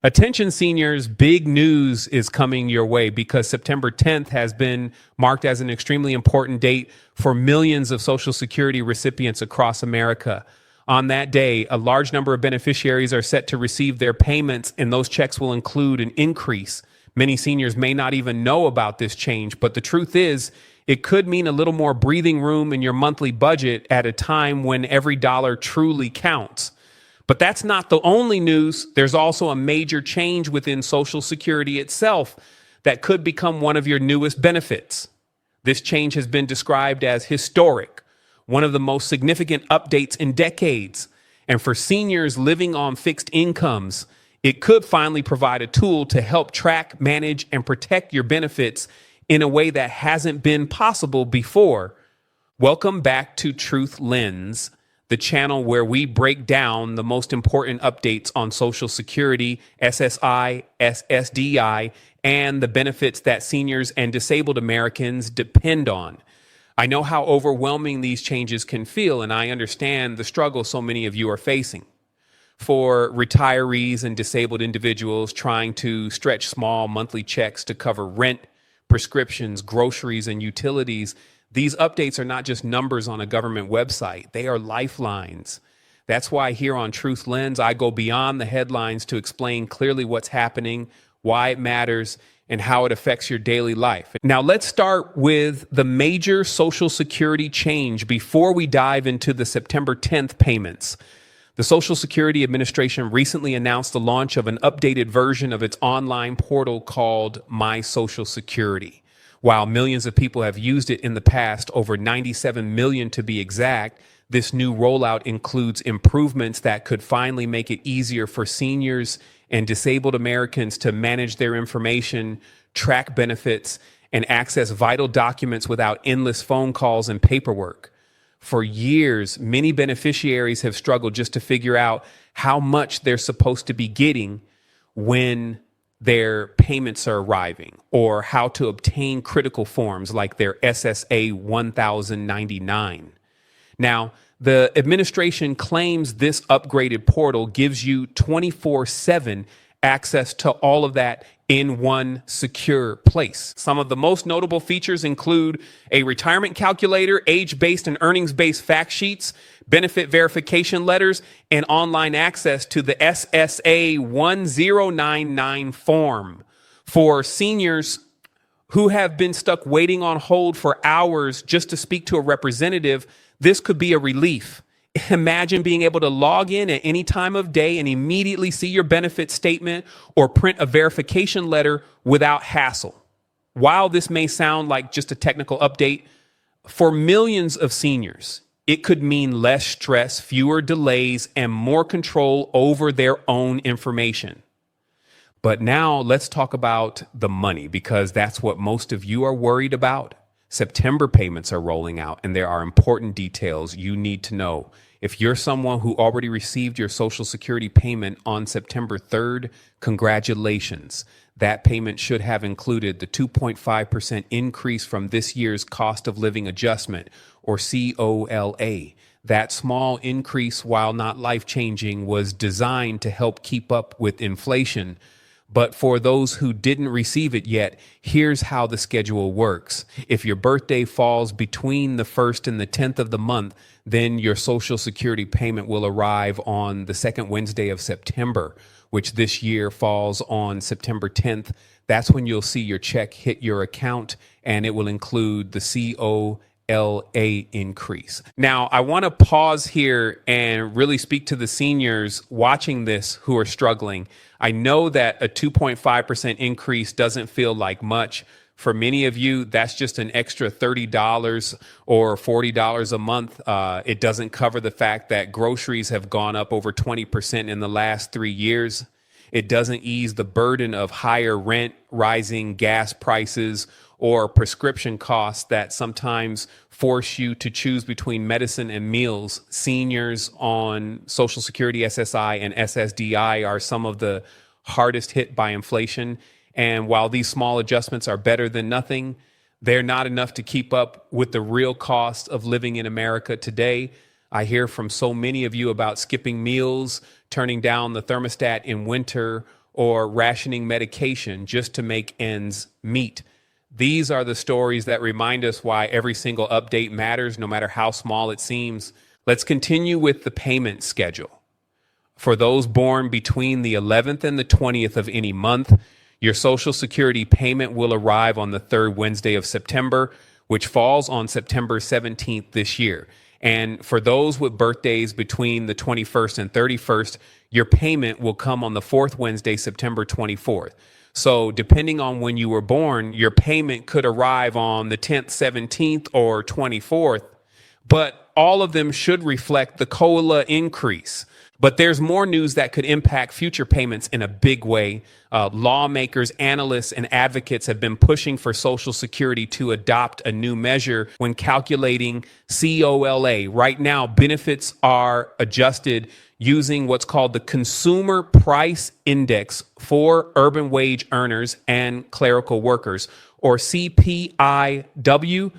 Attention seniors, big news is coming your way because September 10th has been marked as an extremely important date for millions of Social Security recipients across America. On that day, a large number of beneficiaries are set to receive their payments, and those checks will include an increase. Many seniors may not even know about this change, but the truth is, it could mean a little more breathing room in your monthly budget at a time when every dollar truly counts. But that's not the only news. There's also a major change within Social Security itself that could become one of your newest benefits. This change has been described as historic, one of the most significant updates in decades. And for seniors living on fixed incomes, it could finally provide a tool to help track, manage, and protect your benefits in a way that hasn't been possible before. Welcome back to Truth Lens, the channel where we break down the most important updates on Social Security, SSI, SSDI, and the benefits that seniors and disabled Americans depend on. I know how overwhelming these changes can feel, and I understand the struggle so many of you are facing. For retirees and disabled individuals trying to stretch small monthly checks to cover rent, prescriptions, groceries, and utilities, these updates are not just numbers on a government website. They are lifelines. That's why here on Truth Lens, I go beyond the headlines to explain clearly what's happening, why it matters, and how it affects your daily life. Now, let's start with the major Social Security change before we dive into the September 10th payments. The Social Security Administration recently announced the launch of an updated version of its online portal called My Social Security. While millions of people have used it in the past, over 97 million to be exact, this new rollout includes improvements that could finally make it easier for seniors and disabled Americans to manage their information, track benefits, and access vital documents without endless phone calls and paperwork. For years, many beneficiaries have struggled just to figure out how much they're supposed to be getting when their payments are arriving, or how to obtain critical forms like their SSA 1099. Now, the administration claims this upgraded portal gives you 24/7 access to all of that in one secure place. Some of the most notable features include a retirement calculator, age-based and earnings-based fact sheets, benefit verification letters, and online access to the SSA 1099 form. For seniors who have been stuck waiting on hold for hours just to speak to a representative, this could be a relief. Imagine being able to log in at any time of day and immediately see your benefit statement or print a verification letter without hassle. While this may sound like just a technical update, for millions of seniors, it could mean less stress, fewer delays, and more control over their own information. But now let's talk about the money, because that's what most of you are worried about. September payments are rolling out, and there are important details you need to know. If you're someone who already received your Social Security payment on September 3rd, congratulations. That payment should have included the 2.5% increase from this year's cost of living adjustment, or COLA. That small increase, while not life-changing, was designed to help keep up with inflation. But for those who didn't receive it yet, here's how the schedule works. If your birthday falls between the 1st and the 10th of the month, then your Social Security payment will arrive on the second Wednesday of September, which this year falls on September 10th. That's when you'll see your check hit your account, and it will include the COLA increase. Now, I want to pause here and really speak to the seniors watching this who are struggling. I know that a 2.5% increase doesn't feel like much. For many of you, that's just an extra $30 or $40 a month. It doesn't cover the fact that groceries have gone up over 20% in the last 3 years. It doesn't ease the burden of higher rent, rising gas prices, or prescription costs that sometimes force you to choose between medicine and meals. Seniors on Social Security, SSI, and SSDI are some of the hardest hit by inflation. And while these small adjustments are better than nothing, they're not enough to keep up with the real cost of living in America today. I hear from so many of you about skipping meals, turning down the thermostat in winter, or rationing medication just to make ends meet. These are the stories that remind us why every single update matters, no matter how small it seems. Let's continue with the payment schedule. For those born between the 11th and the 20th of any month, your Social Security payment will arrive on the third Wednesday of September, which falls on September 17th this year. And for those with birthdays between the 21st and 31st, your payment will come on the fourth Wednesday, September 24th. So depending on when you were born, your payment could arrive on the 10th, 17th, or 24th, but all of them should reflect the COLA increase. But there's more news that could impact future payments in a big way. Lawmakers, analysts, and advocates have been pushing for Social Security to adopt a new measure when calculating COLA. Right now, benefits are adjusted using what's called the Consumer Price Index for urban wage earners and clerical workers, or CPIW.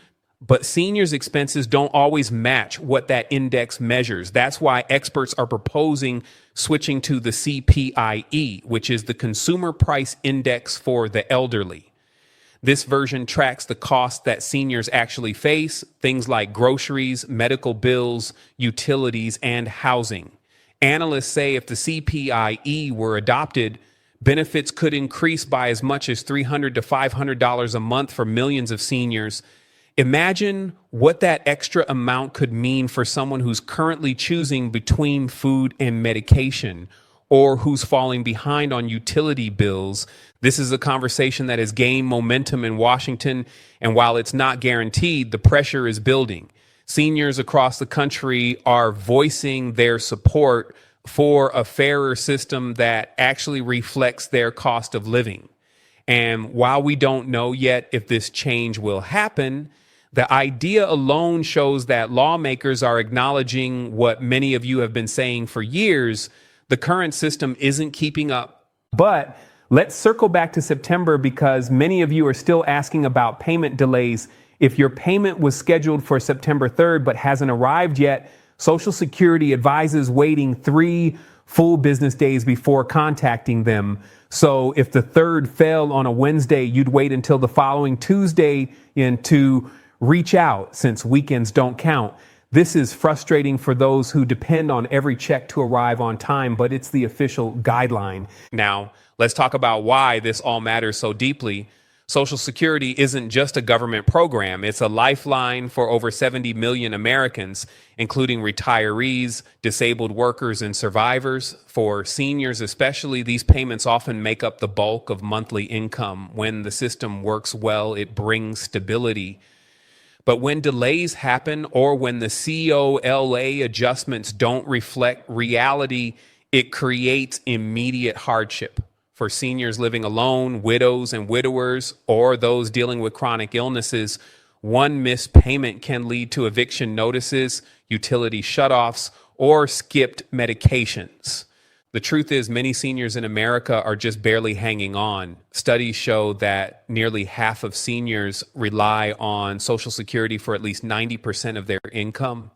But seniors' expenses don't always match what that index measures. That's why experts are proposing switching to the CPIE, which is the Consumer Price Index for the elderly. This version tracks the costs that seniors actually face, things like groceries, medical bills, utilities, and housing. Analysts say if the CPIE were adopted, benefits could increase by as much as $300 to $500 a month for millions of seniors. Imagine what that extra amount could mean for someone who's currently choosing between food and medication, or who's falling behind on utility bills. This is a conversation that has gained momentum in Washington, and while it's not guaranteed, the pressure is building. Seniors across the country are voicing their support for a fairer system that actually reflects their cost of living. And while we don't know yet if this change will happen, the idea alone shows that lawmakers are acknowledging what many of you have been saying for years. The current system isn't keeping up. But let's circle back to September, because many of you are still asking about payment delays. If your payment was scheduled for September 3rd but hasn't arrived yet, Social Security advises waiting 3 full business days before contacting them. So if the 3rd fell on a Wednesday, you'd wait until the following Tuesday to reach out, since weekends don't count. This is frustrating for those who depend on every check to arrive on time, but it's the official guideline. Now, let's talk about why this all matters so deeply. Social Security isn't just a government program. It's a lifeline for over 70 million Americans, including retirees, disabled workers, and survivors. For seniors especially, these payments often make up the bulk of monthly income. When the system works well, it brings stability. But when delays happen, or when the COLA adjustments don't reflect reality, it creates immediate hardship. For seniors living alone, widows and widowers, or those dealing with chronic illnesses, one missed payment can lead to eviction notices, utility shutoffs, or skipped medications. The truth is, many seniors in America are just barely hanging on. Studies show that nearly half of seniors rely on Social Security for at least 90% of their income.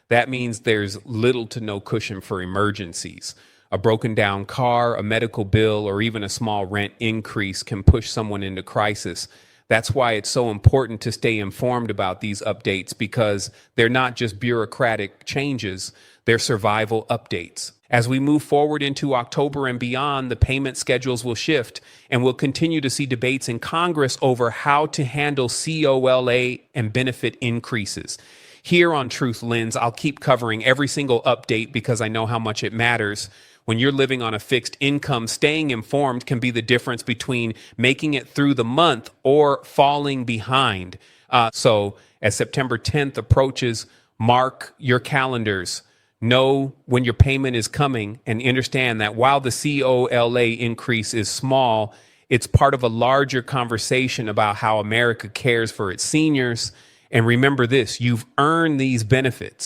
That means there's little to no cushion for emergencies. A broken down car, a medical bill, or even a small rent increase can push someone into crisis. That's why it's so important to stay informed about these updates, because they're not just bureaucratic changes, they're survival updates. As we move forward into October and beyond, the payment schedules will shift, and we'll continue to see debates in Congress over how to handle COLA and benefit increases. Here on Truth Lens, I'll keep covering every single update because I know how much it matters. When you're living on a fixed income, staying informed can be the difference between making it through the month or falling behind. So as September 10th approaches, mark your calendars. Know when your payment is coming, and understand that while the COLA increase is small, it's part of a larger conversation about how America cares for its seniors. And remember this, you've earned these benefits.